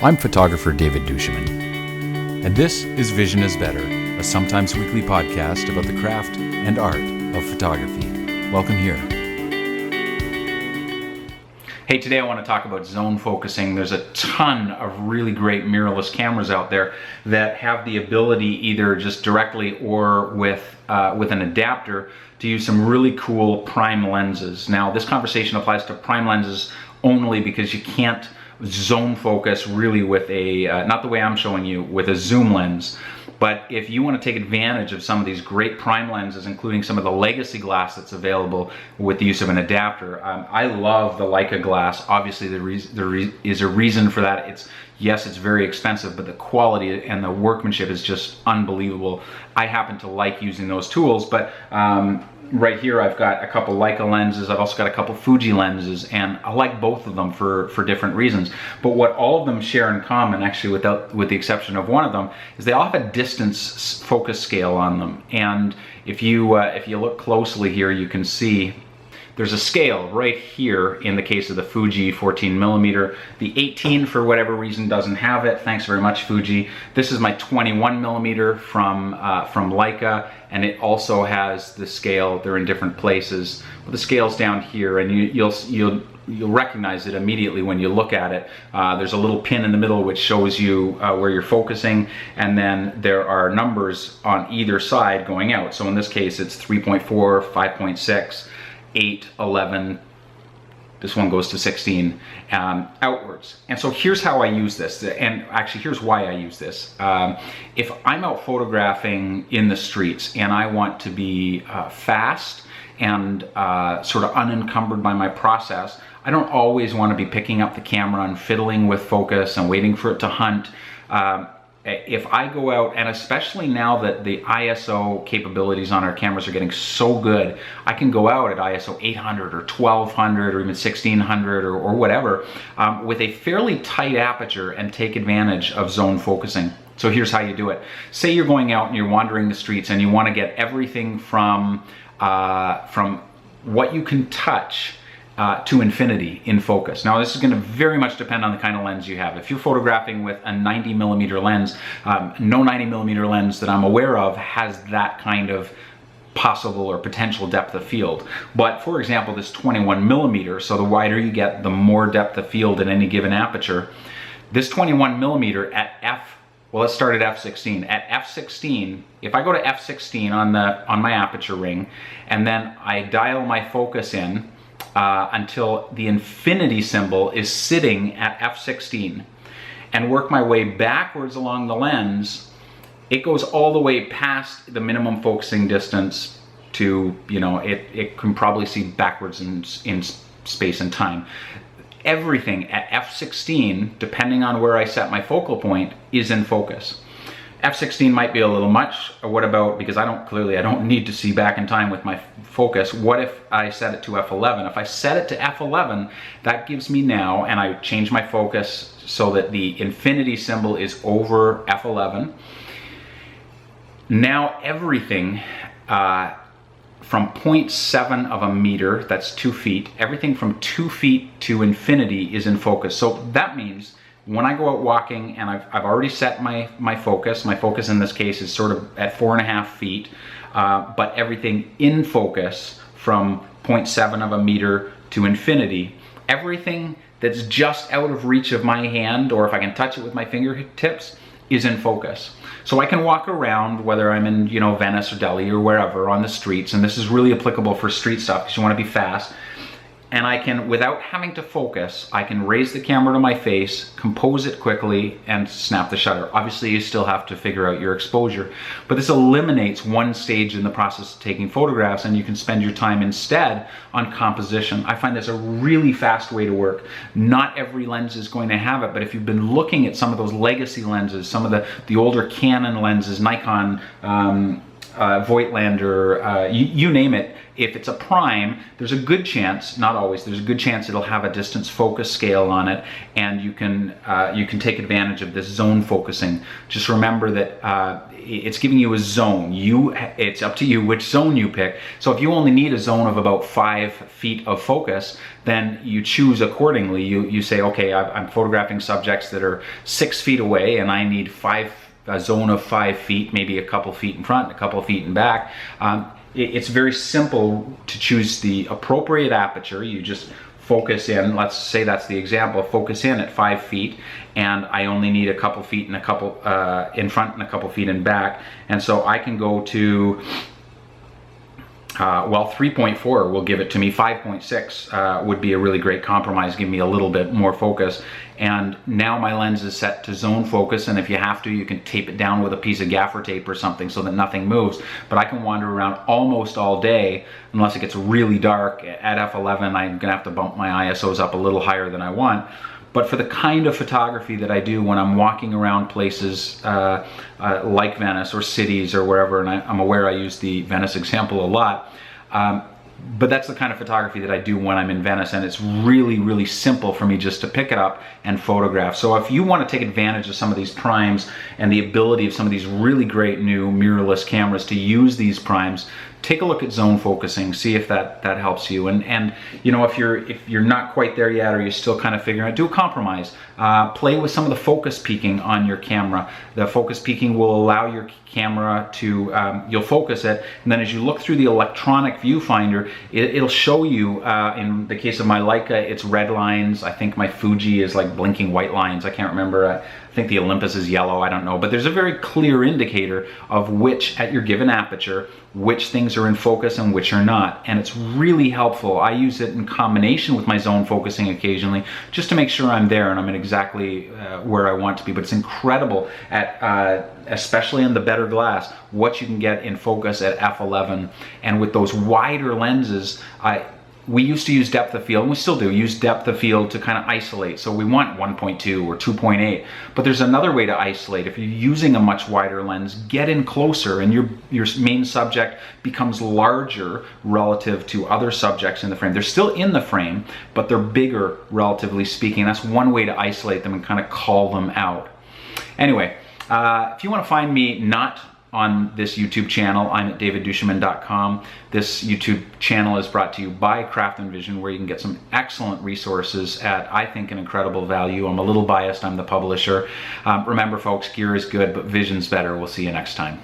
I'm photographer David duChemin, and this is Vision is Better, a sometimes weekly podcast about the craft and art of photography. Welcome here. Hey, today I want to talk about zone focusing. There's a ton of really great mirrorless cameras out there that have the ability, either just directly or with an adapter, to use some really cool prime lenses. Now, this conversation applies to prime lenses only because you can't zone focus really with a, not the way I'm showing you, with a zoom lens. But if you want to take advantage of some of these great prime lenses, including some of the legacy glass that's available with the use of an adapter, I love the Leica glass. Obviously, there is a reason for that. Yes, it's very expensive, but the quality and the workmanship is just unbelievable. I happen to like using those tools, but right here I've got a couple Leica lenses. I've also got a couple Fuji lenses, and I like both of them for different reasons. But what all of them share in common, actually with the exception of one of them, is they all have a distance focus scale on them. And if you look closely here, you can see there's a scale right here in the case of the Fuji 14mm. The 18, for whatever reason, doesn't have it. Thanks very much, Fuji. This is my 21mm from Leica, and it also has the scale. They're in different places. But the scale's down here, and you'll recognize it immediately when you look at it. There's a little pin in the middle which shows you where you're focusing, and then there are numbers on either side going out. So in this case, it's 3.4, 5.6, 8, 11, this one goes to 16, outwards. And so here's how I use this, and actually here's why I use this. If I'm out photographing in the streets and I want to be fast and sort of unencumbered by my process, I don't always want to be picking up the camera and fiddling with focus and waiting for it to hunt. If I go out, and especially now that the ISO capabilities on our cameras are getting so good, I can go out at ISO 800 or 1200 or even 1600 or whatever with a fairly tight aperture and take advantage of zone focusing. So here's how you do it. Say you're going out and you're wandering the streets and you want to get everything from what you can touch to infinity in focus. Now, this is going to very much depend on the kind of lens you have. If you're photographing with a 90mm lens, no 90mm lens that I'm aware of has that kind of possible or potential depth of field. But for example, this 21mm, so the wider you get, the more depth of field in any given aperture. This 21mm at let's start at f16. At f16, if I go to f16 on my aperture ring, and then I dial my focus in until the infinity symbol is sitting at f16, and work my way backwards along the lens, it goes all the way past the minimum focusing distance to, it can probably see backwards in space and time. Everything at f16, depending on where I set my focal point, is in focus. F16 might be a little much. What about, because I don't need to see back in time with my focus, what if I set it to F11? If I set it to F11, that gives me now, and I change my focus so that the infinity symbol is over F11. Now everything from 0.7 of a meter, that's 2 feet, everything from 2 feet to infinity is in focus. So that means when I go out walking and I've already set my focus in this case is sort of at 4.5 feet, but everything in focus from 0.7 of a meter to infinity, everything that's just out of reach of my hand, or if I can touch it with my fingertips, is in focus. So I can walk around, whether I'm in Venice or Delhi or wherever, on the streets, and this is really applicable for street stuff because you want to be fast. And I can, without having to focus, I can raise the camera to my face, compose it quickly, and snap the shutter. Obviously, you still have to figure out your exposure, but this eliminates one stage in the process of taking photographs, and you can spend your time instead on composition. I find that's a really fast way to work. Not every lens is going to have it, but if you've been looking at some of those legacy lenses, some of the older Canon lenses, Nikon, Voigtlander, you name it. If it's a prime, there's a good chance, not always, there's a good chance it'll have a distance focus scale on it, and you can take advantage of this zone focusing. Just remember that it's giving you a zone. It's up to you which zone you pick. So if you only need a zone of about 5 feet of focus, then you choose accordingly. You say, okay, I'm photographing subjects that are 6 feet away, and I need a zone of 5 feet, maybe a couple feet in front, a couple feet in back. It's very simple to choose the appropriate aperture. You just focus in, let's say that's the example, focus in at 5 feet, and I only need a couple feet and a couple in front and a couple feet in back. And so I can go to, well, 3.4 will give it to me. 5.6 would be a really great compromise, give me a little bit more focus. And now my lens is set to zone focus, and if you have to, you can tape it down with a piece of gaffer tape or something so that nothing moves. But I can wander around almost all day, unless it gets really dark. At f11, I'm gonna have to bump my ISOs up a little higher than I want. But for the kind of photography that I do when I'm walking around places like Venice or cities or wherever, and I'm aware I use the Venice example a lot, but that's the kind of photography that I do when I'm in Venice, and it's really, really simple for me just to pick it up and photograph. So if you want to take advantage of some of these primes and the ability of some of these really great new mirrorless cameras to use these primes, take a look at zone focusing, see if that helps you. And you know, if you're not quite there yet, or you're still kind of figuring out, do a compromise. Play with some of the focus peaking on your camera. The focus peaking will allow your camera to, you'll focus it, and then as you look through the electronic viewfinder, it'll show you, in the case of my Leica, it's red lines. I think my Fuji is like blinking white lines. I can't remember. I think the Olympus is yellow, I don't know. But there's a very clear indicator of which, at your given aperture, which things are in focus and which are not. And it's really helpful. I use it in combination with my zone focusing occasionally, just to make sure I'm there and I'm in exactly where I want to be. But it's incredible at, especially in the better glass, what you can get in focus at f11. And with those wider lenses, we used to use depth of field, and we still do use depth of field to kind of isolate. So we want 1.2 or 2.8, but there's another way to isolate. If you're using a much wider lens, get in closer, and your main subject becomes larger relative to other subjects in the frame. They're still in the frame, but they're bigger relatively speaking. That's one way to isolate them and kind of call them out. Anyway, if you want to find me not on this YouTube channel, I'm at davidduchemin.com. This YouTube channel is brought to you by Craft and Vision, where you can get some excellent resources at, I think, an incredible value. I'm a little biased, I'm the publisher. Remember folks, gear is good, but vision's better. We'll see you next time.